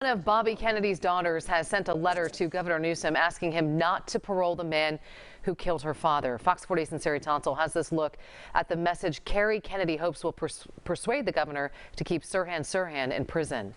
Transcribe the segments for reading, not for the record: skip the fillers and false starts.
One of Bobby Kennedy's daughters has sent a letter to Governor Newsom asking him not to parole the man who killed her father. Fox 40's Sari Tonsel has this look at the message Kerry Kennedy hopes will persuade the governor to keep Sirhan Sirhan in prison.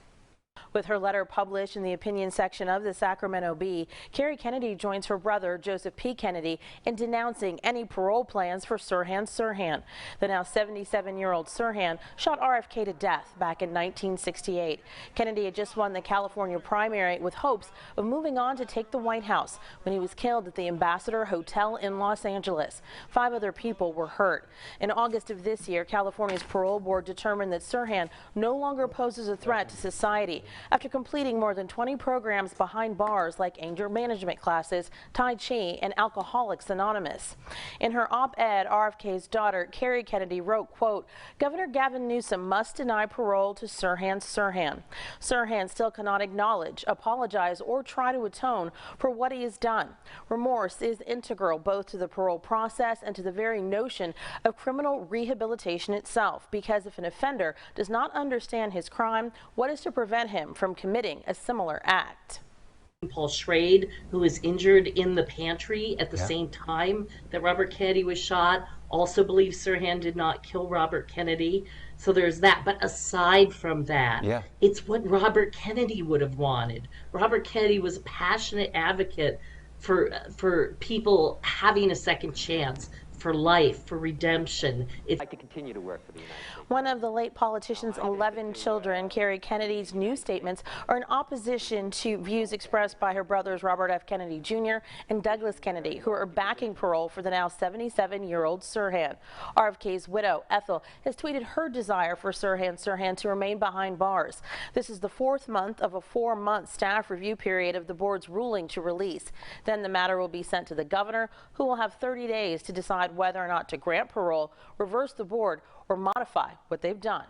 With her letter published in the opinion section of the Sacramento Bee, Kerry Kennedy joins her brother Joseph P. Kennedy in denouncing any parole plans for Sirhan Sirhan. The now 77-year-old Sirhan shot RFK to death back in 1968. Kennedy had just won the California primary with hopes of moving on to take the White House when he was killed at the Ambassador Hotel in Los Angeles. 5 other people were hurt. In August of this year, California's parole board determined that Sirhan no longer poses a threat to society after completing more than 20 programs behind bars like anger management classes, Tai Chi, and Alcoholics Anonymous. In her op-ed, RFK's daughter, Kerry Kennedy, wrote, quote, "Governor Gavin Newsom must deny parole to Sirhan Sirhan. Sirhan still cannot acknowledge, apologize, or try to atone for what he has done. Remorse is integral both to the parole process and to the very notion of criminal rehabilitation itself, because if an offender does not understand his crime, what is to prevent him from committing a similar act?" Paul Schrade, who was injured in the pantry at the same time that Robert Kennedy was shot, also believes Sirhan did not kill Robert Kennedy. So there's that. But aside from that, it's what Robert Kennedy would have wanted. Robert Kennedy was a passionate advocate for people having a second chance, for life, for redemption. I'd like to continue to work for the United States. One of the late politician's 11 children, Kerry Kennedy's new statements are in opposition to views expressed by her brothers Robert F. Kennedy Jr. and Douglas Kennedy, who are backing parole for the now 77-year-old Sirhan. RFK's widow, Ethel, has tweeted her desire for Sirhan Sirhan to remain behind bars. This is the 4th month of a 4-month staff review period of the board's ruling to release. Then the matter will be sent to the governor, who will have 30 days to decide whether or not to grant parole, reverse the board, or modify what they've done.